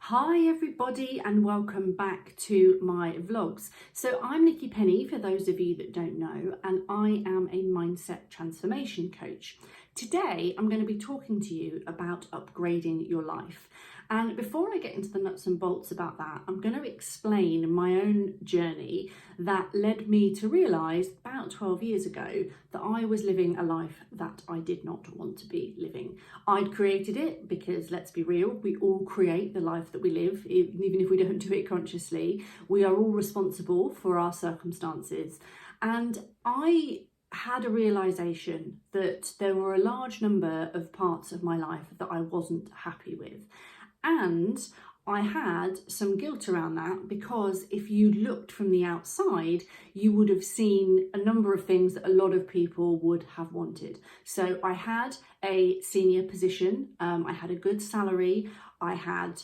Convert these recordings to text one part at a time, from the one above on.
Hi everybody and welcome back to my vlogs. So I'm Nikki Penny for those of you that don't know, and I am a mindset transformation coach. Today I'm going to be talking to you about upgrading your life. And before I get into the nuts and bolts about that, I'm going to explain my own journey that led me to realise about 12 years ago that I was living a life that I did not want to be living. I'd created it because, let's be real, we all create the life that we live, even if we don't do it consciously. We are all responsible for our circumstances. And I had a realisation that there were a large number of parts of my life that I wasn't happy with. And I had some guilt around that because if you looked from the outside, you would have seen a number of things that a lot of people would have wanted. So I had a senior position, I had a good salary, I had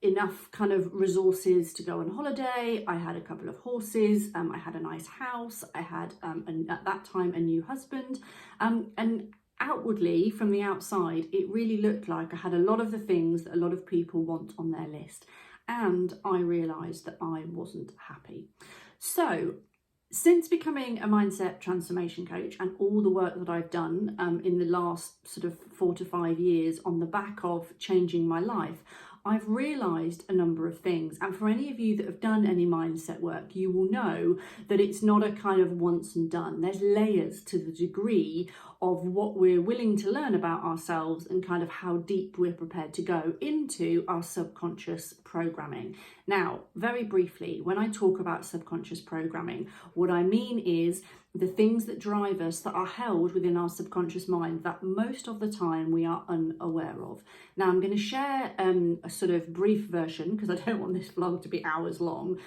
enough kind of resources to go on holiday, I had a couple of horses, I had a nice house, I had at that time a new husband, and outwardly, from the outside, it really looked like I had a lot of the things that a lot of people want on their list. And I realised that I wasn't happy. So, since becoming a mindset transformation coach and all the work that I've done in the last sort of 4 to 5 years on the back of changing my life, I've realised a number of things. And for any of you that have done any mindset work, you will know that it's not a kind of once and done. There's layers to the degree of what we're willing to learn about ourselves and kind of how deep we're prepared to go into our subconscious programming. Now, very briefly, when I talk about subconscious programming, what I mean is the things that drive us that are held within our subconscious mind that most of the time we are unaware of. Now, I'm going to share a sort of brief version, because I don't want this vlog to be hours long,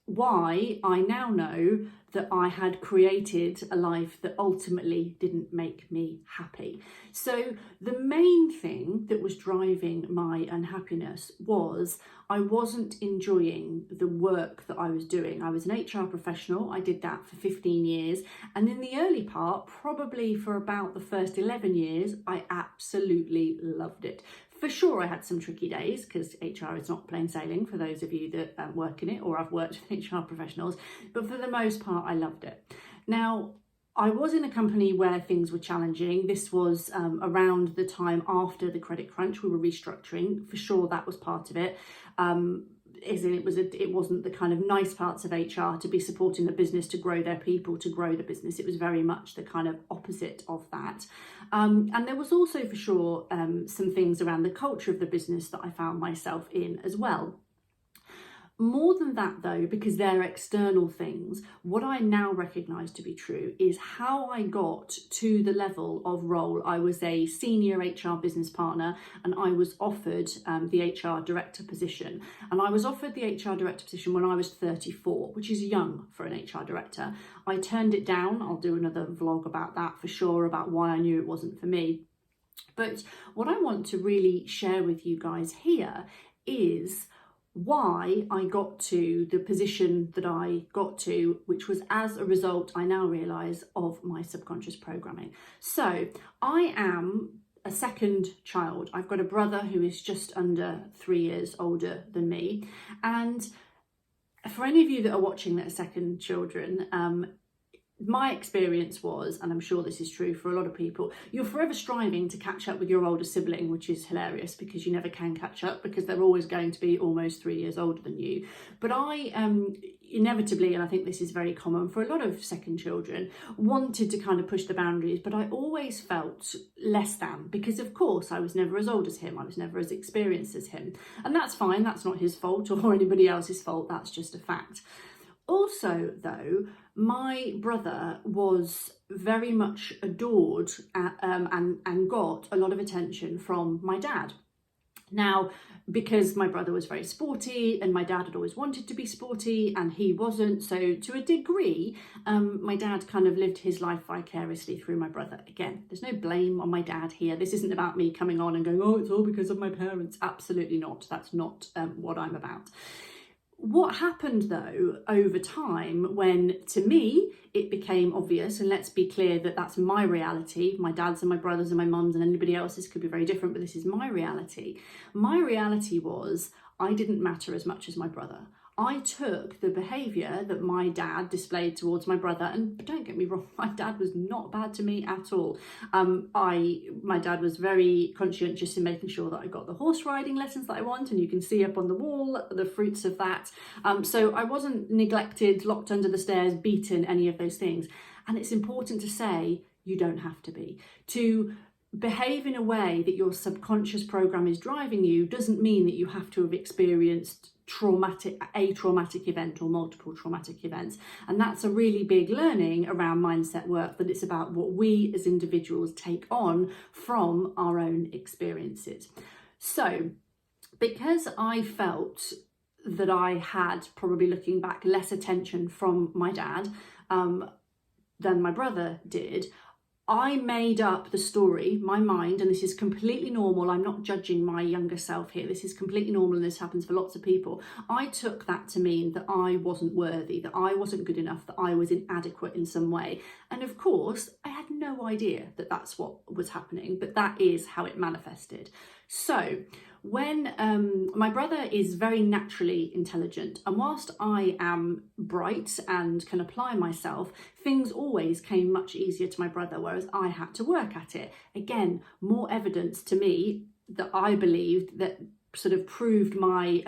why I now know that I had created a life that ultimately didn't make me happy. So the main thing that was driving my unhappiness was I wasn't enjoying the work that I was doing. I was an HR professional. I did that for 15 years. And in the early part, probably for about the first 11 years, I absolutely loved it. For sure, I had some tricky days because HR is not plain sailing for those of you that work in it, or I've worked with HR professionals, but for the most part, I loved it. Now, I was in a company where things were challenging. This was around the time after the credit crunch. We were restructuring. For sure, that was part of it. It wasn't the kind of nice parts of HR to be supporting the business to grow their people, to grow the business. It was very much the kind of opposite of that. And there was also for sure some things around the culture of the business that I found myself in as well. More than that though, because they're external things, what I now recognise to be true is how I got to the level of role. I was a senior HR business partner and I was offered the HR director position. And I was offered the HR director position when I was 34, which is young for an HR director. I turned it down. I'll do another vlog about that for sure, about why I knew it wasn't for me. But what I want to really share with you guys here is why I got to the position that I got to, which was as a result, I now realise, of my subconscious programming. So I am a second child. I've got a brother who is just under 3 years older than me. And for any of you that are watching that are second children, my experience was, and I'm sure this is true for a lot of people, you're forever striving to catch up with your older sibling, which is hilarious because you never can catch up because they're always going to be almost 3 years older than you. But I inevitably, and I think this is very common for a lot of second children, wanted to kind of push the boundaries, but I always felt less than because of course I was never as old as him, I was never as experienced as him. And that's fine, that's not his fault or anybody else's fault, that's just a fact. Also, though, my brother was very much adored and got a lot of attention from my dad. Now, because my brother was very sporty and my dad had always wanted to be sporty and he wasn't, so to a degree, my dad kind of lived his life vicariously through my brother. Again, there's no blame on my dad here. This isn't about me coming on and going, oh, it's all because of my parents. Absolutely not. That's not what I'm about. What happened though over time when, to me, it became obvious, and let's be clear that that's my reality, my dad's and my brothers and my mum's and anybody else's could be very different, but this is my reality. My reality was I didn't matter as much as my brother. I took the behaviour that my dad displayed towards my brother, and don't get me wrong, my dad was not bad to me at all. My dad was very conscientious in making sure that I got the horse riding lessons that I want, and you can see up on the wall the fruits of that. So I wasn't neglected, locked under the stairs, beaten, any of those things. And it's important to say you don't have to be. To behave in a way that your subconscious program is driving you doesn't mean that you have to have experienced a traumatic event or multiple traumatic events. And that's a really big learning around mindset work, that it's about what we as individuals take on from our own experiences. So because I felt that I had, probably looking back, less attention from my dad than my brother did, I made up the story, my mind, and this is completely normal. I'm not judging my younger self here. This is completely normal, and this happens for lots of people. I took that to mean that I wasn't worthy, that I wasn't good enough, that I was inadequate in some way. And of course, I had no idea that that's what was happening, but that is how it manifested. So when my brother is very naturally intelligent, and whilst I am bright and can apply myself, things always came much easier to my brother, whereas I had to work at it. Again, more evidence to me that I believed, that sort of proved my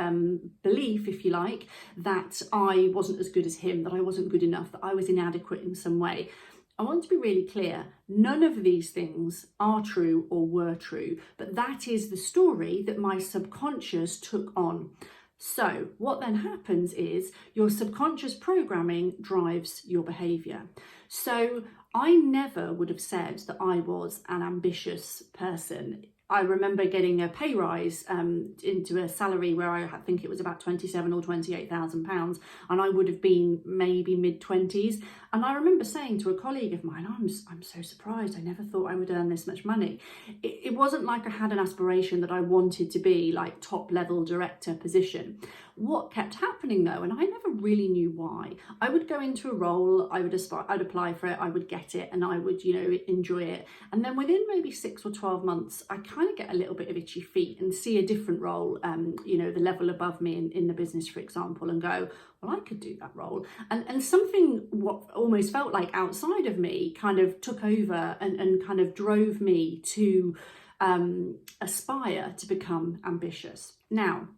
belief, if you like, that I wasn't as good as him, that I wasn't good enough, that I was inadequate in some way. I want to be really clear, none of these things are true or were true, but that is the story that my subconscious took on. So what then happens is your subconscious programming drives your behaviour. So I never would have said that I was an ambitious person. I remember getting a pay rise into a salary where I think it was about £27,000 or £28,000, and I would have been maybe mid-20s. And I remember saying to a colleague of mine, I'm so surprised, I never thought I would earn this much money. It wasn't like I had an aspiration that I wanted to be like top level director position. What kept happening though, and I never really knew why, I would go into a role, I'd apply for it, I would get it, and I would, enjoy it. And then within maybe 6 or 12 months, I kind of get a little bit of itchy feet and see a different role, the level above me in the business, for example, and go, well, I could do that role. And something what almost felt like outside of me kind of took over and kind of drove me to aspire to become ambitious. Now,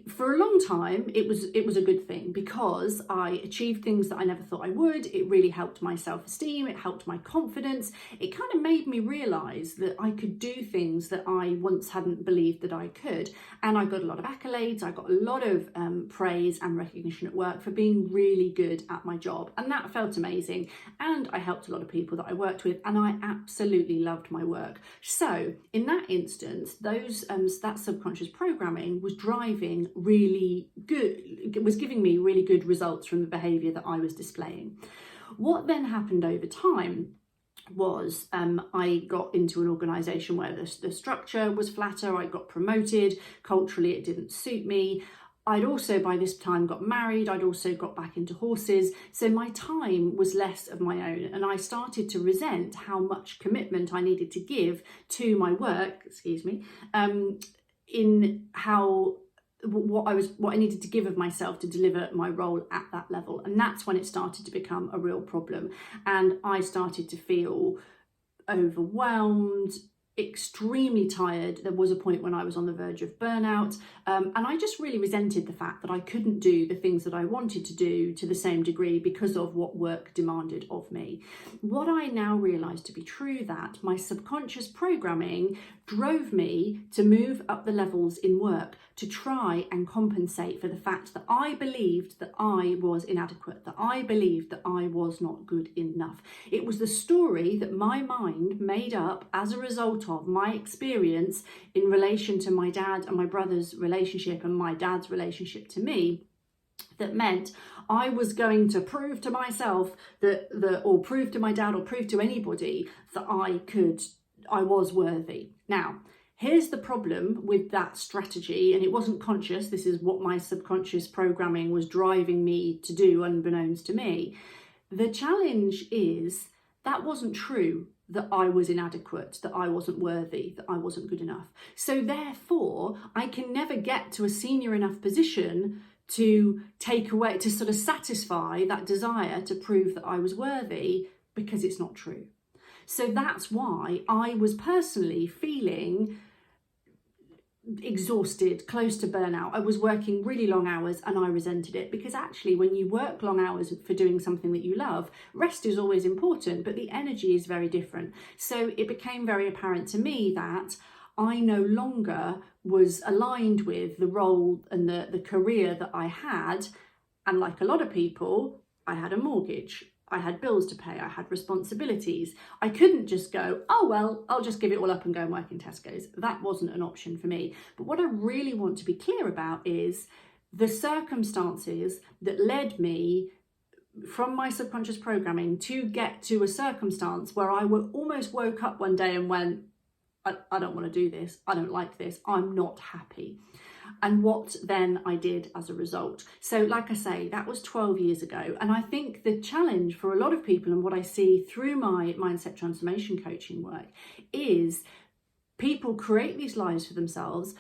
for a long time, it was a good thing because I achieved things that I never thought I would. It really helped my self-esteem. It helped my confidence. It kind of made me realise that I could do things that I once hadn't believed that I could. And I got a lot of accolades. I got a lot of praise and recognition at work for being really good at my job. And that felt amazing. And I helped a lot of people that I worked with, and I absolutely loved my work. So in that instance, that subconscious programming was driving really good, it was giving me really good results from the behaviour that I was displaying. What then happened over time was I got into an organisation where the structure was flatter, I got promoted, culturally it didn't suit me. I'd also by this time got married, I'd also got back into horses, so my time was less of my own, and I started to resent how much commitment I needed to give to my work, in how what I needed to give of myself to deliver my role at that level. And that's when it started to become a real problem, and I started to feel overwhelmed, extremely tired. There was a point when I was on the verge of burnout, and I just really resented the fact that I couldn't do the things that I wanted to do to the same degree because of what work demanded of me. What I now realise to be true, that my subconscious programming drove me to move up the levels in work to try and compensate for the fact that I believed that I was inadequate, that I believed that I was not good enough. It was the story that my mind made up as a result of my experience in relation to my dad and my brother's relationship and my dad's relationship to me, that meant I was going to prove to myself or prove to my dad or prove to anybody that I was worthy. Now, Here's the problem with that strategy, and it wasn't conscious. This is what my subconscious programming was driving me to do, unbeknownst to me. The challenge is that wasn't true, that I was inadequate, that I wasn't worthy, that I wasn't good enough. So therefore, I can never get to a senior enough position to take away, to sort of satisfy that desire to prove that I was worthy, because it's not true. So that's why I was personally feeling exhausted, close to burnout. I was working really long hours and I resented it, because actually when you work long hours for doing something that you love, rest is always important, but the energy is very different. So it became very apparent to me that I no longer was aligned with the role and the career that I had. And like a lot of people, I had a mortgage, I had bills to pay, I had responsibilities. I couldn't just go, oh, well, I'll just give it all up and go and work in Tesco's. That wasn't an option for me. But what I really want to be clear about is the circumstances that led me from my subconscious programming to get to a circumstance where I almost woke up one day and went, I don't want to do this. I don't like this. I'm not happy. And what then I did as a result. So like I say, that was 12 years ago. And I think the challenge for a lot of people, and what I see through my mindset transformation coaching work, is people create these lives for themselves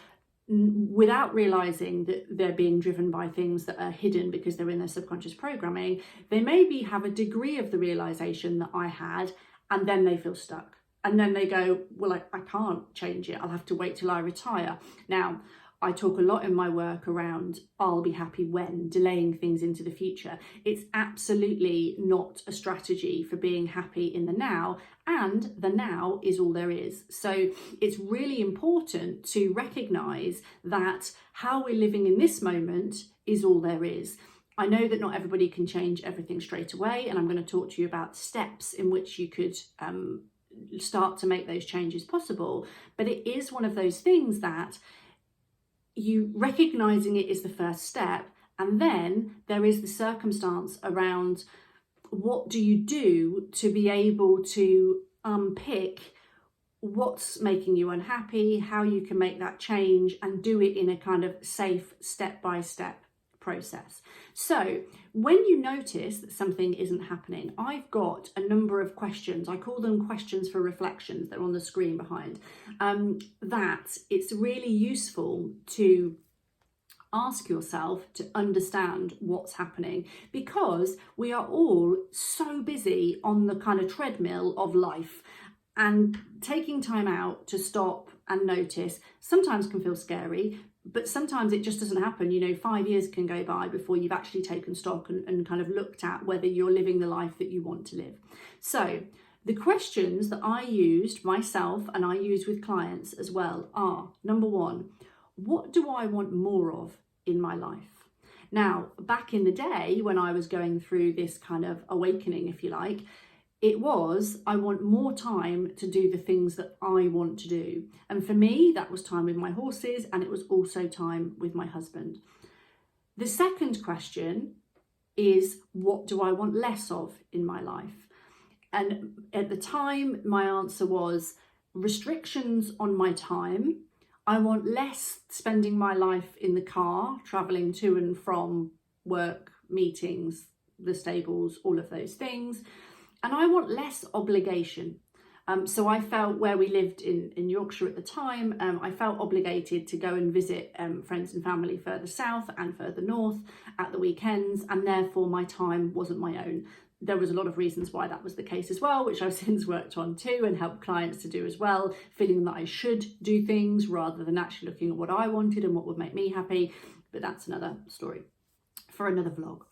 without realizing that they're being driven by things that are hidden because they're in their subconscious programming. They maybe have a degree of the realization that I had, and then they feel stuck. And then they go, well, I can't change it. I'll have to wait till I retire. Now, I talk a lot in my work around I'll be happy when, delaying things into the future. It's absolutely not a strategy for being happy in the now, and the now is all there is. So it's really important to recognize that how we're living in this moment is all there is. I know that not everybody can change everything straight away, and I'm going to talk to you about steps in which you could start to make those changes possible. But it is one of those things that you recognizing it is the first step, and then there is the circumstance around what do you do to be able to unpick what's making you unhappy, how you can make that change, and do it in a kind of safe step-by-step process. So when you notice that something isn't happening, I've got a number of questions. I call them questions for reflections. They're on the screen behind. That it's really useful to ask yourself to understand what's happening, because we are all so busy on the kind of treadmill of life, and taking time out to stop and notice sometimes can feel scary. But sometimes it just doesn't happen. 5 years can go by before you've actually taken stock and kind of looked at whether you're living the life that you want to live. So the questions that I used myself and I use with clients as well are, number one, what do I want more of in my life? Now, back in the day when I was going through this kind of awakening, if you like, it was, I want more time to do the things that I want to do. And for me, that was time with my horses, and it was also time with my husband. The second question is, what do I want less of in my life? And at the time, my answer was restrictions on my time. I want less spending my life in the car, traveling to and from work, meetings, the stables, all of those things. And I want less obligation. So I felt, where we lived in Yorkshire at the time, I felt obligated to go and visit friends and family further south and further north at the weekends, and therefore my time wasn't my own. There was a lot of reasons why that was the case as well, which I've since worked on too and helped clients to do as well, feeling that I should do things rather than actually looking at what I wanted and what would make me happy. But that's another story for another vlog.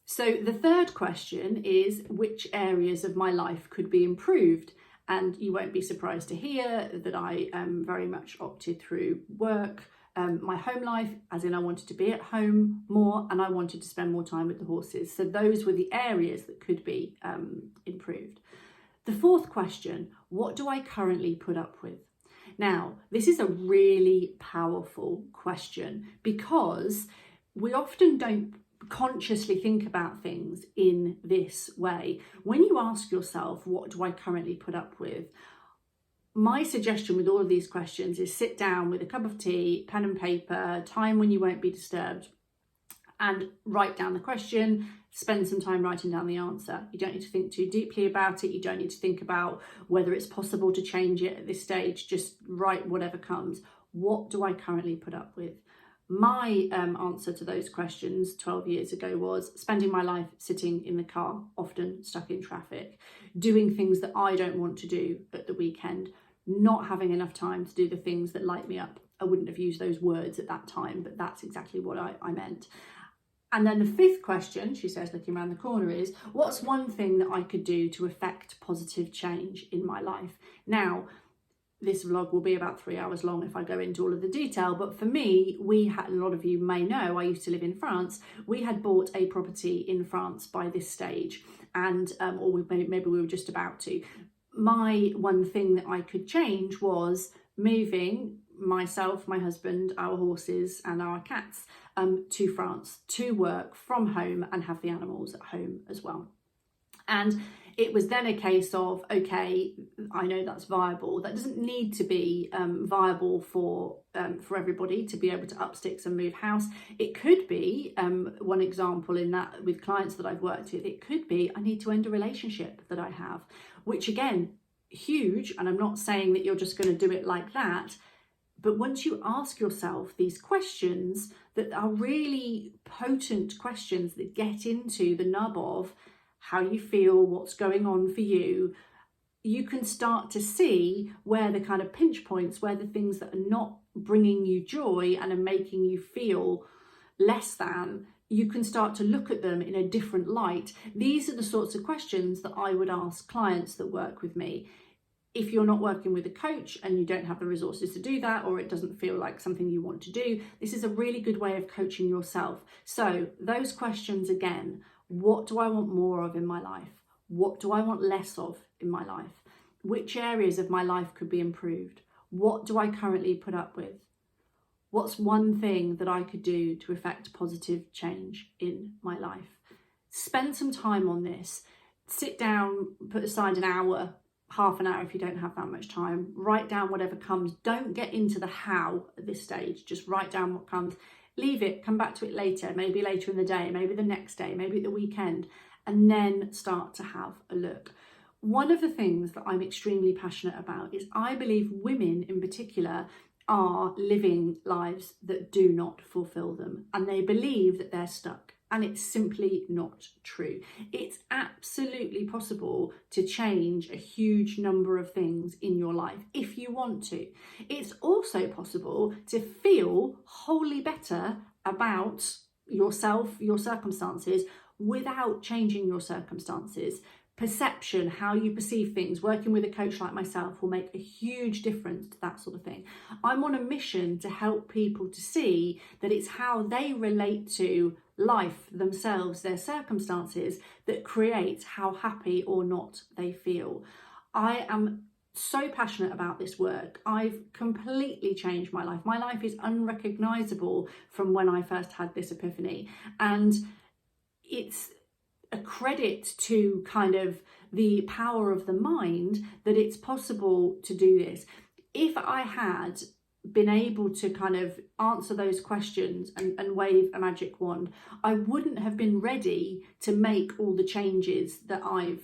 So the third question is, which areas of my life could be improved? And you won't be surprised to hear that I very much opted through work, my home life, as in I wanted to be at home more, and I wanted to spend more time with the horses. So those were the areas that could be improved. The fourth question, what do I currently put up with? Now, this is a really powerful question, because we often don't consciously think about things in this way. When you ask yourself, what do I currently put up with? my suggestion with all of these questions is sit down with a cup of tea, pen and paper, time when you won't be disturbed, and write down the question, spend some time writing down the answer. You don't need to think too deeply about it. You don't need to think about whether it's possible to change it at this stage. Just write whatever comes. What do I currently put up with? My answer to those questions 12 years ago was spending my life sitting in the car, often stuck in traffic, doing things that I don't want to do at the weekend, not having enough time to do the things that light me up. I wouldn't have used those words at that time, but that's exactly what I meant. And then the fifth question, she says, looking around the corner, is what's one thing that I could do to affect positive change in my life? Now, this vlog will be about 3 hours long if I go into all of the detail, but for me, we had, a lot of you may know, I used to live in France. We had bought a property in France by this stage, and or maybe we were just about to. My one thing that I could change was moving myself, my husband, our horses and our cats to France to work from home and have the animals at home as well. And it was then a case of, okay, I know that's viable. That doesn't need to be viable for everybody to be able to up sticks and move house. It could be, one example in that with clients that I've worked with, it could be I need to end a relationship that I have, which again, huge. And I'm not saying that you're just going to do it like that. But once you ask yourself these questions that are really potent questions that get into the nub of how you feel, what's going on for you, you can start to see where the kind of pinch points, where the things that are not bringing you joy and are making you feel less than, you can start to look at them in a different light. These are the sorts of questions that I would ask clients that work with me. If you're not working with a coach and you don't have the resources to do that, or it doesn't feel like something you want to do, this is a really good way of coaching yourself. So those questions again, what do I want more of in my life? What do I want less of in my life? Which areas of my life could be improved? What do I currently put up with? What's one thing that I could do to affect positive change in my life? Spend some time on this. Sit down, put aside an hour, half an hour if you don't have that much time. Write down whatever comes. Don't get into the how at this stage. Just write down what comes. Leave it, come back to it later, maybe later in the day, maybe the next day, maybe at the weekend, and then start to have a look. One of the things that I'm extremely passionate about is I believe women in particular are living lives that do not fulfill them, and they believe that they're stuck. And it's simply not true. It's absolutely possible to change a huge number of things in your life if you want to. It's also possible to feel wholly better about yourself, your circumstances, without changing your circumstances. Perception, how you perceive things, working with a coach like myself will make a huge difference to that sort of thing. I'm on a mission to help people to see that it's how they relate to life, themselves, their circumstances, that creates how happy or not they feel. I am so passionate about this work. I've completely changed my life. My life is unrecognizable from when I first had this epiphany, and it's a credit to kind of the power of the mind that it's possible to do this. If I had been able to kind of answer those questions and wave a magic wand, I wouldn't have been ready to make all the changes that I've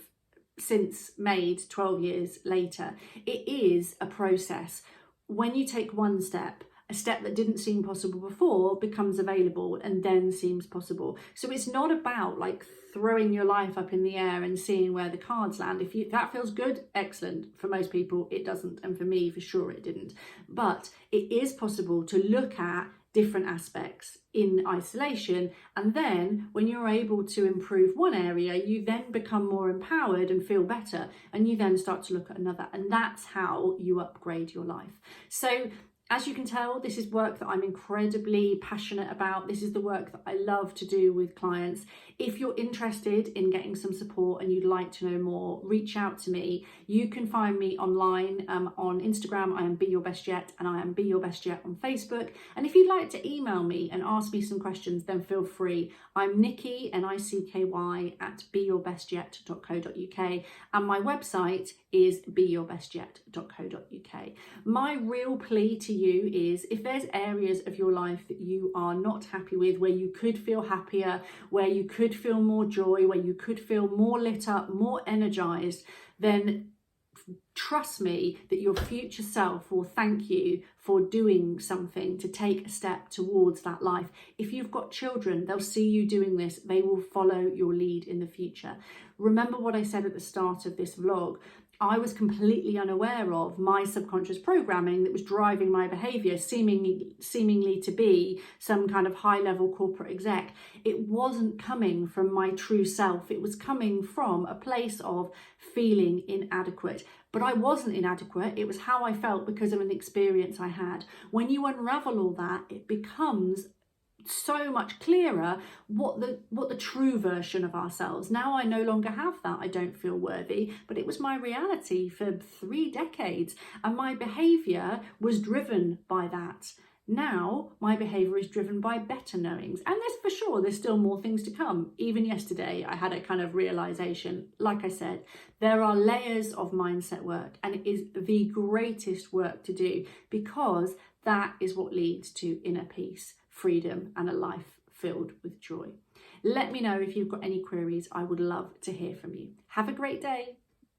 since made 12 years later. It is a process. When you take one step, a step that didn't seem possible before becomes available and then seems possible. So it's not about like throwing your life up in the air and seeing where the cards land. If that feels good, excellent. For most people, it doesn't. And for me, for sure, it didn't. But it is possible to look at different aspects in isolation. And then when you're able to improve one area, you then become more empowered and feel better. And you then start to look at another. And that's how you upgrade your life. So As you can tell, this is work that I'm incredibly passionate about. This is the work that I love to do with clients. If you're interested in getting some support and you'd like to know more, reach out to me. You can find me online on Instagram. I am Be Your Best Yet, and I am Be Your Best Yet on Facebook. And if you'd like to email me and ask me some questions, then feel free. I'm Nikki, N-I-C-K-Y, at beyourbestYet.co.uk, and my website is beyourbestYet.co.uk. My real plea to you is, if there's areas of your life that you are not happy with, where you could feel happier, where you could feel more joy, where you could feel more lit up, more energized, then trust me that your future self will thank you for doing something to take a step towards that life. If you've got children, they'll see you doing this. They will follow your lead in the future. Remember what I said at the start of this vlog. I was completely unaware of my subconscious programming that was driving my behavior, seemingly to be some kind of high-level corporate exec. It wasn't coming from my true self. It was coming from a place of feeling inadequate. But I wasn't inadequate. It was how I felt because of an experience I had. When you unravel all that, it becomes so much clearer what the true version of ourselves. Now I no longer have that. I don't feel worthy, but it was my reality for 3 decades, and my behavior was driven by that. Now my behavior is driven by better knowings, and there's still more things to come. Even yesterday I had a kind of realization. Like I said, there are layers of mindset work, and it is the greatest work to do, because that is what leads to inner peace, freedom, and a life filled with joy. Let me know if you've got any queries. I would love to hear from you. Have a great day.